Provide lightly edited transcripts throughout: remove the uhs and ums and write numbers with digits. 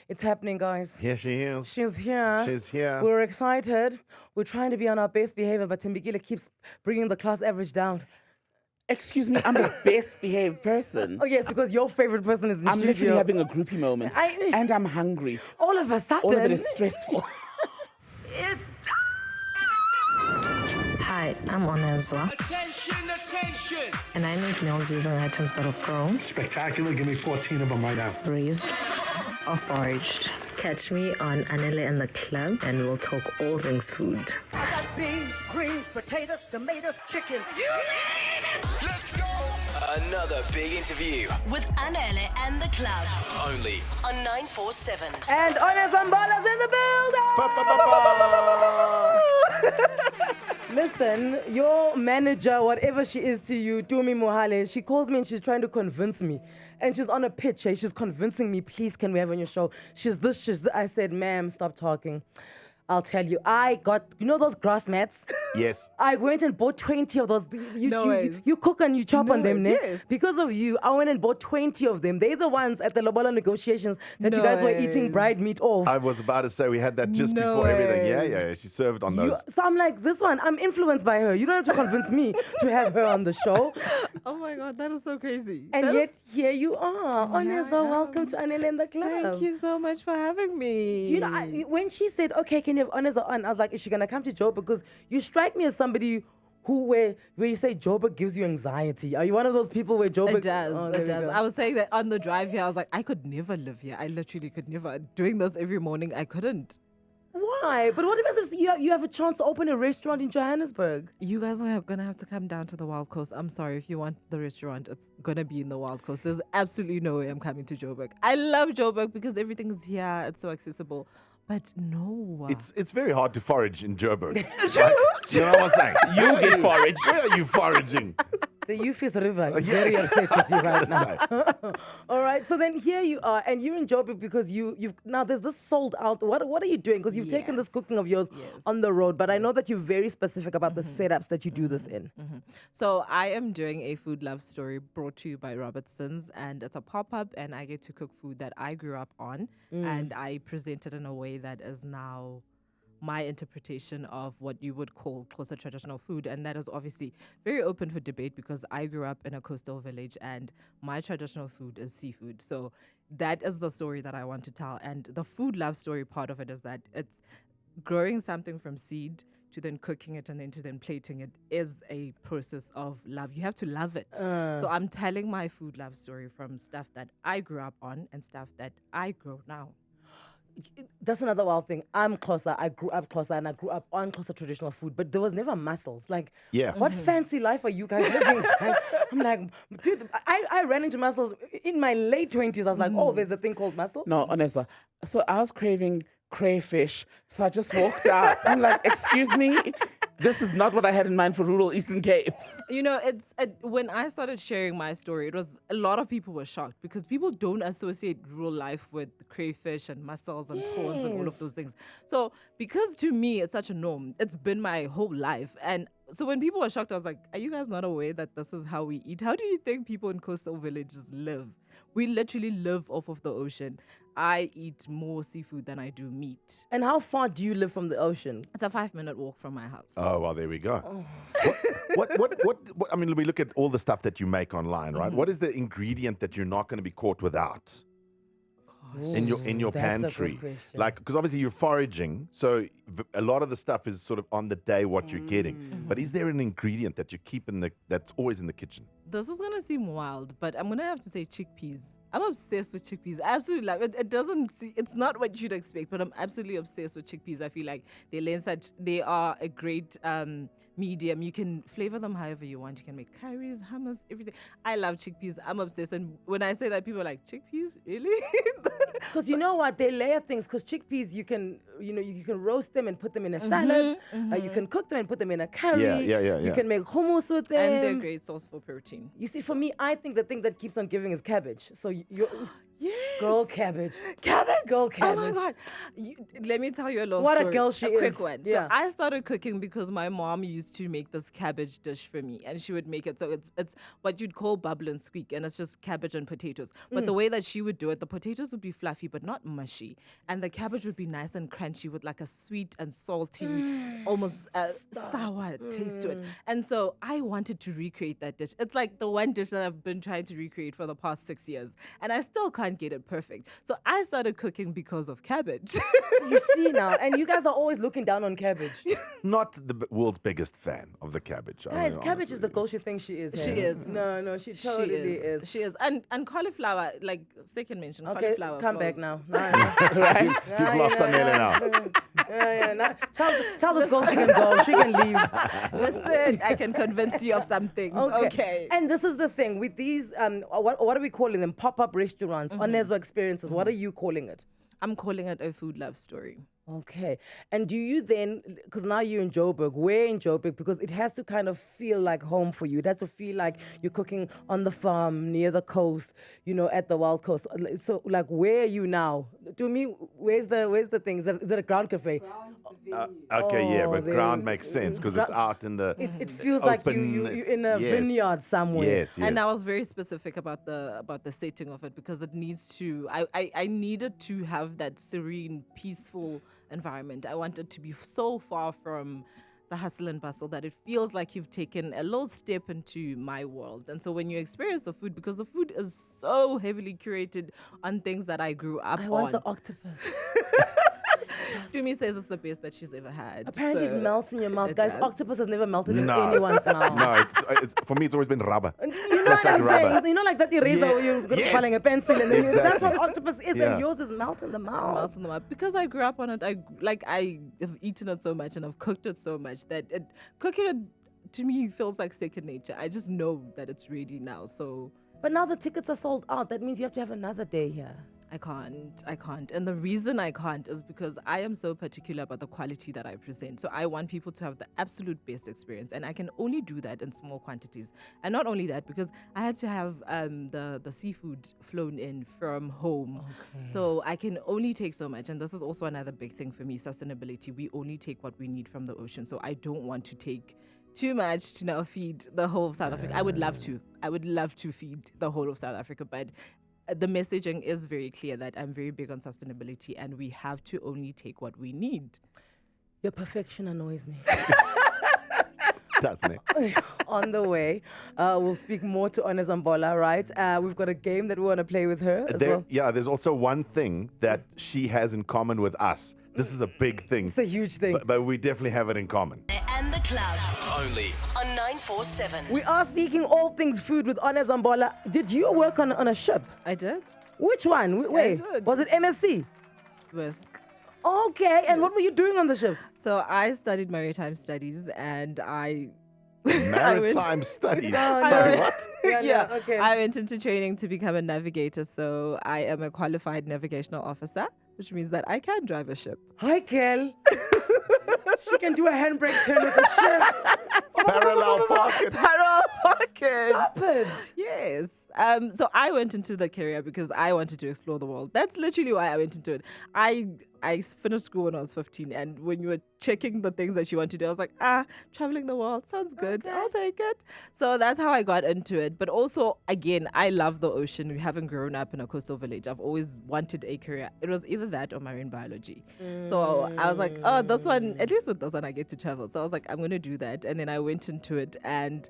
It's happening, guys. Here she is. She's here. She's here. We're excited. We're trying to be on our best behavior, but Timbikile keeps bringing the class average down. Excuse me, I'm the best behaved person. Oh, yes, because your favorite person is in the I'm studio. literally having a groupie moment. And I'm hungry. All of a sudden. All of it is stressful. It's Hi, I'm Onezwa, Attention! and I make meals using items that have grown, Spectacular. Give me 14 of them right now. raised, or foraged. Catch me on Anele and The Club, and we'll talk all things food. I got beans, greens, potatoes, tomatoes, chicken. Let's go! Another big interview With Anele and The Club only on 947. And Onezwa Mbola's in the building! Listen, your manager, whatever she is to you, Tumi Mohale, she calls me and she's trying to convince me. And she's on a pitch, she's convincing me, please, can we have on your show? She's this, she's that. I said, ma'am, stop talking. I'll tell you, I got, you know those grass mats? Yes. I went and bought 20 of those. No ways. You cook and you chop on them, ne? Yes. Because of you, I went and bought 20 of them. They're the ones at the Lobola negotiations that you No guys were eating ways. bride meat off. I was about to say we had that just No before everything. way. Yeah. She served on those. So I'm like, this one, I'm influenced by her. You don't have to convince me to have her on the show. Oh my God, that is so crazy. And That yet, here you are. Onezwa, am. welcome to Anele and The Club. Thank you so much for having me. Do you know, when she said, okay, can you have Onezwa on? I was like, is she going to come to Joburg? Because you strike me as somebody where you say Joburg gives you anxiety. Are you one of those people where Joburg... It does. Oh, there It we does. go. I was saying that on the drive here, I was like, I could never live here. I literally could never. Doing this every morning, I couldn't. Why? But what if you have a chance to open a restaurant in Johannesburg? You guys are going to have to come down to the Wild Coast. I'm sorry. If you want the restaurant, it's going to be in the Wild Coast. There's absolutely no way I'm coming to Joburg. I love Joburg because everything is here. It's so accessible. But no. It's very hard to forage in Joburg. You know what I'm saying? You get foraged. Where are you foraging? The Euphis River is very upset with you right now. All right, so then here you are, and you're in Joburg because you've now there's this sold out. What are you doing? Because you've taken this cooking of yours on the road, but I know that you're very specific about the setups that you do this in. So I am doing a food love story brought to you by Robertson's, and it's a pop-up, and I get to cook food that I grew up on, and I present it in a way that is now my interpretation of what you would call closer traditional food. And that is obviously very open for debate because I grew up in a coastal village and my traditional food is seafood. So that is the story that I want to tell. And the food love story part of it is that it's growing something from seed to then cooking it and then to then plating it is a process of love. You have to love it. So I'm telling my food love story from stuff that I grew up on and stuff that I grow now. That's another wild thing. I'm Xhosa. I grew up Xhosa and I grew up on Xhosa traditional food, but there was never mussels. Like, what fancy life are you guys living? I'm like, dude, I ran into mussels in my late 20s. I was like, oh, there's a thing called mussel. No, Onezwa. So I was craving crayfish. So I just walked out. I'm like, excuse me? This is not what I had in mind for rural Eastern Cape. You know, when I started sharing my story, it was a lot of people were shocked because people don't associate rural life with crayfish and mussels and prawns and all of those things. So because to me, it's such a norm. It's been my whole life. And so when people were shocked, I was like, are you guys not aware that this is how we eat? How do you think people in coastal villages live? We literally live off of the ocean. I eat more seafood than I do meat. And how far do you live from the ocean? It's a 5-minute walk from my house. Oh, well, there we go. What, I mean, we look at all the stuff that you make online, right? What is the ingredient that you're not going to be caught without? In your that's a good pantry, question. like, because obviously you're foraging, so a lot of the stuff is sort of on the day what you're getting. But is there an ingredient that you keep that's always in the kitchen? This is gonna seem wild, but I'm gonna have to say chickpeas. I'm obsessed with chickpeas. I absolutely love it. It's not what you'd expect, but I'm absolutely obsessed with chickpeas. I feel like they are a great medium. You can flavor them however you want. You can make curries, hummus, everything. I love chickpeas. I'm obsessed. And when I say that, people are like, chickpeas? Really? Because you know what, they layer things. Because chickpeas, you can roast them and put them in a salad. You can cook them and put them in a curry. Yeah. You can make hummus with them. And they're a great source for protein. You see, for me, I think the thing that keeps on giving is cabbage. So Girl cabbage. Cabbage. Girl Oh cabbage. my God. Let me tell you a little What a story. girl she quick is. one. Yeah. So I started cooking because my mom used to make this cabbage dish for me, and she would make it. So it's what you'd call bubble and squeak, and it's just cabbage and potatoes. But the way that she would do it, the potatoes would be fluffy but not mushy, and the cabbage would be nice and crunchy with like a sweet and salty, almost sour taste to it. And so I wanted to recreate that dish. It's like the one dish that I've been trying to recreate for the past 6 years, and I still can't get it perfect. So I started cooking because of cabbage. You see now, and you guys are always looking down on cabbage. Not the world's biggest fan of the cabbage. Guys, cabbage is the girl she thinks she is. She hey? is. No, she totally is. She is. And cauliflower, like second mention, Okay, cauliflower. come flows. back now. No. You've lost Anele now. Tell this girl she can go. She can leave. Listen, I can convince you of some things. Okay. And this is the thing with these. What are we calling them? Pop-up restaurants, Onezwa experiences. What are you calling it? I'm calling it a food love story. Okay. And do you then, because now you're in Joberg, where in Joburg? Because it has to kind of feel like home for you. It has to feel like you're cooking on the farm, near the coast, at the wild coast. So, like, where are you now? To me, where's the thing? Is it a ground cafe? But ground makes sense because it's out in the. It feels like you're in a vineyard somewhere. Yes. And I was very specific about the setting of it because it needs to. I needed to have that serene, peaceful environment. I want it to be so far from the hustle and bustle that it feels like you've taken a little step into my world. And so when you experience the food, because the food is so heavily curated on things that I grew up on. I want the octopus. Tumi says it's the best that she's ever had. Apparently it melts in your mouth. Guys, does. octopus has never melted in No. anyone's mouth. No, it's for me. It's always been rubber. You know what I'm saying? You know, like that eraser where you're Yes. calling a pencil, and then that's Exactly. what octopus is, Yeah. and yours is melt in the mouth. Melts in the mouth. Because I grew up on it, I have eaten it so much and I've cooked it so much that cooking it to me feels like second nature. I just know that it's ready now. So But now the tickets are sold out. That means you have to have another day here. I can't. And the reason I can't is because I am so particular about the quality that I present. So I want people to have the absolute best experience. And I can only do that in small quantities. And not only that, because I had to have the seafood flown in from home. Okay. So I can only take so much. And this is also another big thing for me, sustainability. We only take what we need from the ocean. So I don't want to take too much to now feed the whole of South Africa. I would love to feed the whole of South Africa, but the messaging is very clear that I'm very big on sustainability and we have to only take what we need. Your perfection annoys me. Doesn't it? On the way, we'll speak more to Onezwa Mbola, right? We've got a game that we want to play with her as well. Yeah, there's also one thing that she has in common with us. This is a big thing. It's a huge thing. But we definitely have it in common. And The Club Only on 947. We are speaking all things food with Onezwa Mbola. Did you work on a ship? I did. Which one? Wait, did. was it MSc? Whisk. Okay, and what were you doing on the ships? So I studied maritime studies and Maritime studies. No, Sorry, no. what? Yeah, okay. I went into training to become a navigator. So I am a qualified navigational officer, which means that I can drive a ship. Hi, Kel. She can do a handbrake turn with a ship. Parallel pocket. Parallel pocket. Stop it. Yes. So I went into the career because I wanted to explore the world. That's literally why I went into it. I finished school when I was 15, and when you were checking the things that you want to do, I was like, traveling the world sounds good. Okay. I'll take it. So that's how I got into it. But also, again, I love the ocean. We haven't grown up in a coastal village. I've always wanted a career. It was either that or marine biology. So I was like, this one, at least with this one, I get to travel. So I was like, I'm going to do that. And then I went into it, and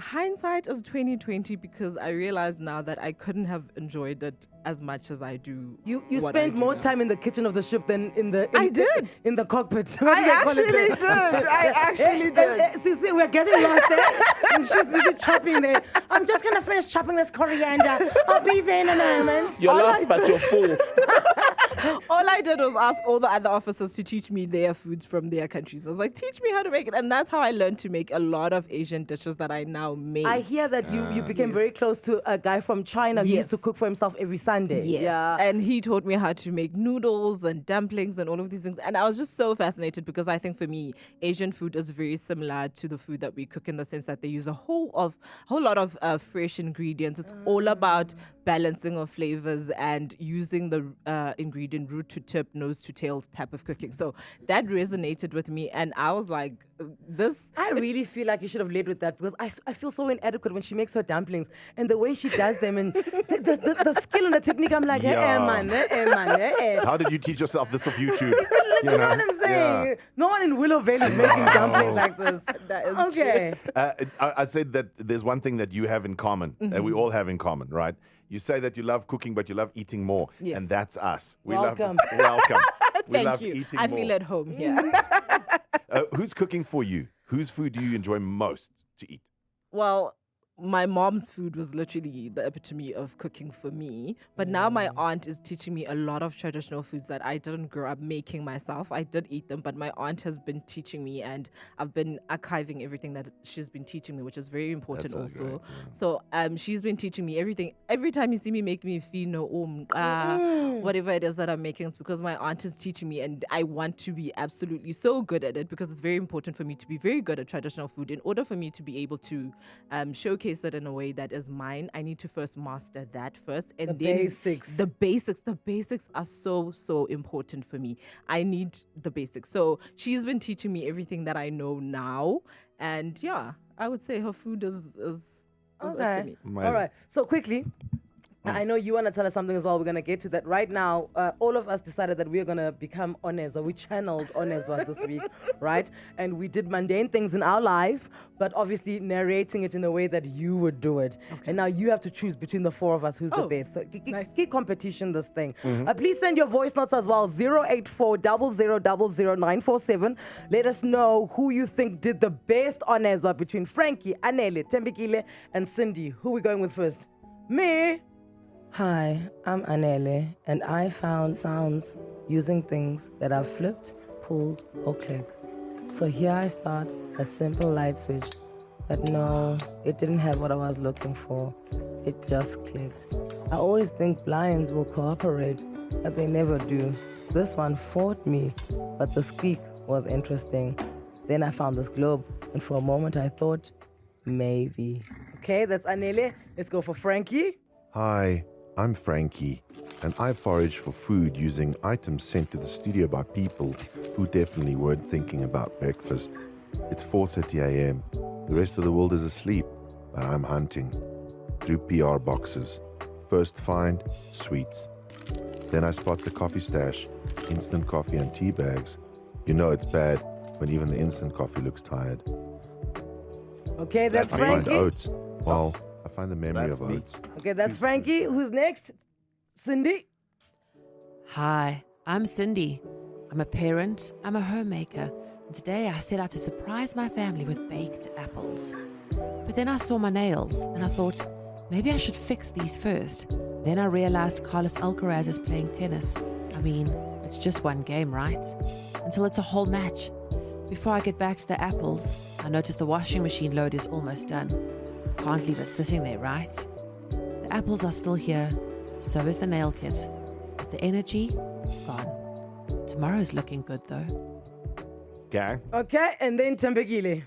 hindsight is 2020 because I realize now that I couldn't have enjoyed it as much as I do. You what I spent do more now. time in the kitchen of the ship than in the I did. in the cockpit. I actually did. Sisi, we're getting lost there. And she's busy chopping there. I'm just gonna finish chopping this coriander. I'll be there in a moment. You're lost, but you're full. All I did was ask all the other officers to teach me their foods from their countries. I was like, teach me how to make it. And that's how I learned to make a lot of Asian dishes that I now make. I hear that you became very close to a guy from China who used to cook for himself every Sunday. Yes. Yeah. And he taught me how to make noodles and dumplings and all of these things. And I was just so fascinated because I think for me, Asian food is very similar to the food that we cook in the sense that they use a whole lot of fresh ingredients. It's all about balancing of flavors and using the ingredient root to tip, nose to tail type of cooking. So that resonated with me. And I was like, I really feel like you should have led with that because I feel so inadequate when she makes her dumplings and the way she does them and the skill and the technique. I'm like, man. How did you teach yourself this off YouTube? You know what I'm saying? Yeah. No one in Willow Vale is making dumplings like this. That is okay. I said that there's one thing that you have in common, that we all have in common, right? You say that you love cooking, but you love eating more. Yes. And that's us. Welcome. Welcome. We Thank love you. eating I more. feel at home here. Who's cooking for you? Whose food do you enjoy most to eat? Well, my mom's food was literally the epitome of cooking for me. But now my aunt is teaching me a lot of traditional foods that I didn't grow up making myself. I did eat them, but my aunt has been teaching me and I've been archiving everything that she's been teaching me, which is very important also. Great, So she's been teaching me everything. Every time you see me make me fino, whatever it is that I'm making, it's because my aunt is teaching me and I want to be absolutely so good at it because it's very important for me to be very good at traditional food. In order for me to be able to showcase it in a way that is mine, I need to first master that first. And then basics. The basics are so important for me. I need the basics. So she's been teaching me everything that I know now. And yeah, I would say her food is it for Okay. me. All right. So quickly, I know you want to tell us something as well. We're going to get to that right now. All of us decided that we are going to become Onezwa. We channeled Onezwa this week, right? And we did mundane things in our life, but obviously narrating it in a way that you would do it. Okay. And now you have to choose between the four of us who's the best. So key competition, this thing. Please send your voice notes as well. 084 00947. Let us know who you think did the best Onezwa between Frankie, Anele, Tembekile, and Cindy. Who are we going with first? Me. Hi, I'm Anele, and I found sounds using things that I've flipped, pulled, or clicked. So here I start a simple light switch that no, it didn't have what I was looking for. It just clicked. I always think blinds will cooperate, but they never do. This one fought me, but the squeak was interesting. Then I found this globe, and for a moment I thought, maybe. Okay, that's Anele. Let's go for Frankie. Hi, I'm Frankie, and I forage for food using items sent to the studio by people who definitely weren't thinking about breakfast. It's 4:30 a.m. The rest of the world is asleep, but I'm hunting. Through PR boxes. First find, sweets. Then I spot the coffee stash, instant coffee and tea bags. You know it's bad when even the instant coffee looks tired. Okay, that's I find Frankie. oats. Well, I find the memory That's of me. oats. Okay, that's Frankie. Who's next? Cindy. Hi, I'm Cindy. I'm a parent, I'm a homemaker, and today I set out to surprise my family with baked apples. But then I saw my nails, and I thought, maybe I should fix these first. Then I realized Carlos Alcaraz is playing tennis. I mean, it's just one game, right? Until it's a whole match. Before I get back to the apples, I notice the washing machine load is almost done. Can't leave it sitting there, right? The apples are still here, so is the nail kit. But the energy, gone. Tomorrow's looking good though. Gang. Okay, and then Tembekile.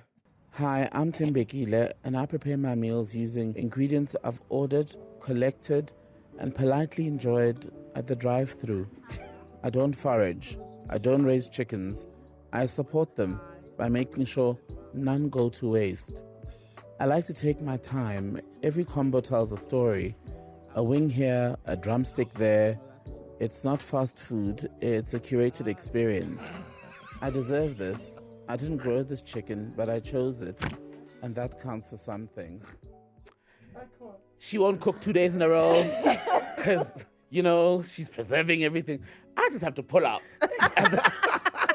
Hi, I'm Tembekile, and I prepare my meals using ingredients I've ordered, collected, and politely enjoyed at the drive-thru. I don't forage. I don't raise chickens. I support them by making sure none go to waste. I like to take my time. Every combo tells a story. A wing here, a drumstick there. It's not fast food, it's a curated experience. I deserve this. I didn't grow this chicken, but I chose it. And that counts for something. She won't cook 2 days in a row because, you know, she's preserving everything. I just have to pull out.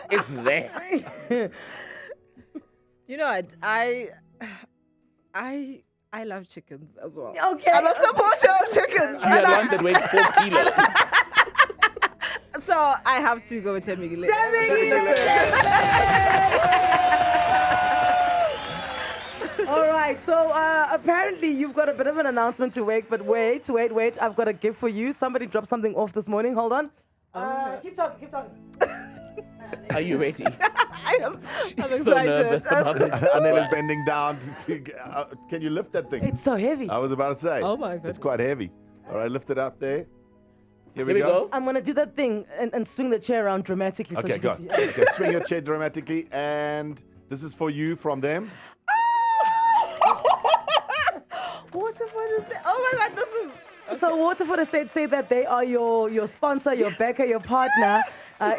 It's there. You know what? I love chickens as well. Okay. I'm a supporter of chickens. You had one that weighed 4 kilos. So I have to go with Temigile. All right, so apparently you've got a bit of an announcement to make, but wait. I've got a gift for you. Somebody dropped something off this morning. Hold on. Keep talking. Are you ready? I'm So excited. nervous about it. Anele's bending down. Can you lift that thing? It's so heavy. I was about to say. Oh my goodness. It's quite heavy. All right, lift it up there. Here we we go. go. I'm going to do that thing and swing the chair around dramatically. Okay, so go. she can see. Okay, swing your chair dramatically, and this is for you from them. What is that? Oh my God, this is. So Waterford Estate say that they are your sponsor, your backer, your partner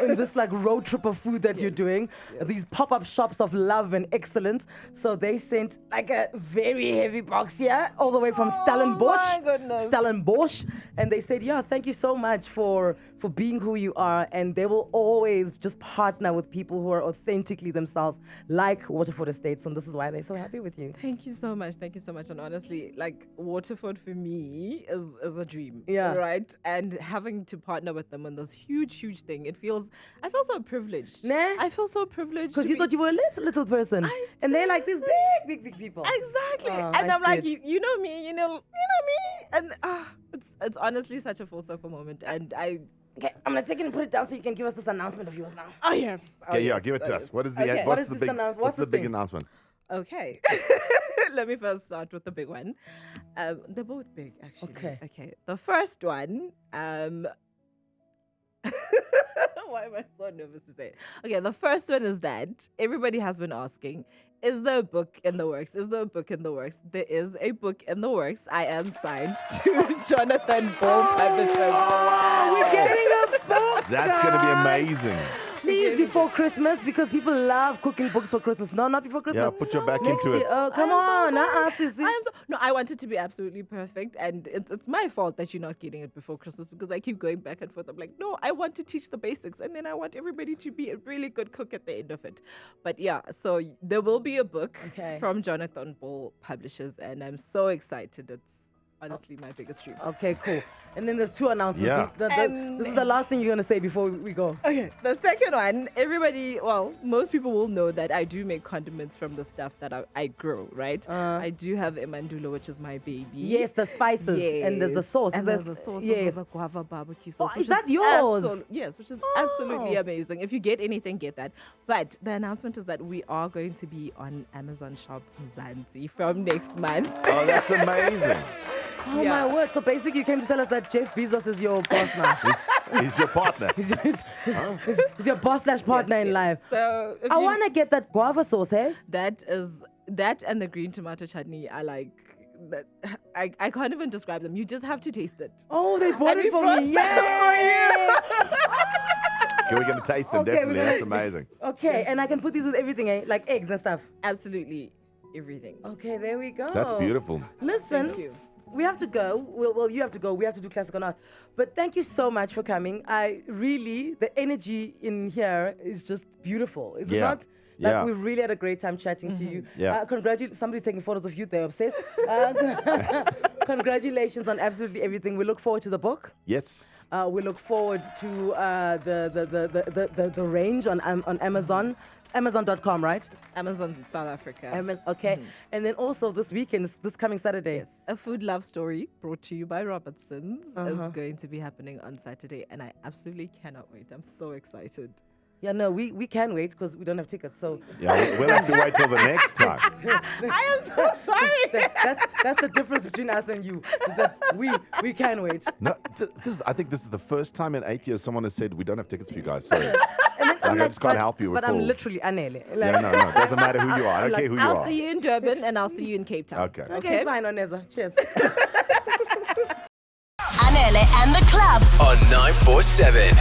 in this like road trip of food that you're doing. These pop-up shops of love and excellence. So they sent like a very heavy box here, all the way from Stellenbosch. my goodness. Stellenbosch. And they said, yeah, thank you so much for being who you are. And they will always just partner with people who are authentically themselves, like Waterford Estates. And this is why they're so happy with you. Thank you so much. And honestly, like Waterford for me is a dream. Yeah. Right. And having to partner with them on this huge thing, I feel so privileged. Nah? I feel so privileged. Because you thought you were a little person. And they're like these big people. Exactly. Oh, and I I'm see like, it. you know me, you know me. And it's honestly such a full circle moment. And I. Okay, I'm gonna take it and put it down so you can give us this announcement of yours now. Oh, yes. Okay, yeah, give it to us. What is the Okay. What is the this big announcement? what's What's the this big thing? announcement? Okay. Let me first start with the big one. They're both big, actually. Okay. The first one, why am I so nervous to say it? Okay, the first one is that everybody has been asking, is there a book in the works? There is a book in the works. I am signed to Jonathan Ball Publishers. We're getting a book. That's going to be amazing. Please before Christmas, because people love cooking books for Christmas. No, not before Christmas. Yeah, put your back Next into year. it. Oh, come on. I want it to be absolutely perfect, and it's my fault that you're not getting it before Christmas because I keep going back and forth. I'm like, no, I want to teach the basics, and then I want everybody to be a really good cook at the end of it. But yeah, so there will be a book from Jonathan Ball Publishers, and I'm so excited. It's honestly my biggest dream. Okay, cool. And then there's two announcements. Yeah. This is the last thing you're going to say before we go. Okay. The second one, most people will know that I do make condiments from the stuff that I grow, right? I do have emandulo, which is my baby. Yes, the spices. Yes. And there's the sauce. And there's the sauce. Yes. There's a guava barbecue sauce. Is that yours? Yes, which is absolutely amazing. If you get anything, get that. But the announcement is that we are going to be on Amazon Shop Mzansi from next month. Oh, that's amazing. Oh, my word. So basically, you came to tell us that Jeff Bezos is your boss now. He's your partner. He's your boss/partner in life. So I want to get that guava sauce, eh? That and the green tomato chutney are like that. I can't even describe them. You just have to taste it. Oh, they bought And it we for brought me. them Yeah. Okay, we're going to taste them, definitely. That's amazing. Okay, and I can put these with everything, eh? Like eggs and stuff. Absolutely everything. Okay, there we go. That's beautiful. Listen. Thank you. We have to go. Well, you have to go. We have to do classic or not. But thank you so much for coming. The energy in here is just beautiful. Is it not? Like, we really had a great time chatting to you. Yeah. Somebody's taking photos of you. They're obsessed. Congratulations on absolutely everything. We look forward to the book. Yes. We look forward to the range on Amazon. Amazon.com, right? Amazon South Africa. Okay. And then also this weekend, this coming Saturday. Yes, a food love story brought to you by Robertson's is going to be happening on Saturday, and I absolutely cannot wait. I'm so excited. Yeah, no, we can wait because we don't have tickets. So Yeah, we'll have to wait till the next time. I am so sorry. that's the difference between us and you. Is that we can wait. No, I think this is the first time in 8 years someone has said we don't have tickets for you guys. Sorry. And then I just can't help you. But we're I'm full. literally Anele. Yeah, no, it doesn't matter who you are. I don't care who you I'll are. see you in Durban and I'll see you in Cape Town. Okay, fine, Onezwa. Cheers. Anele and the Club On 947.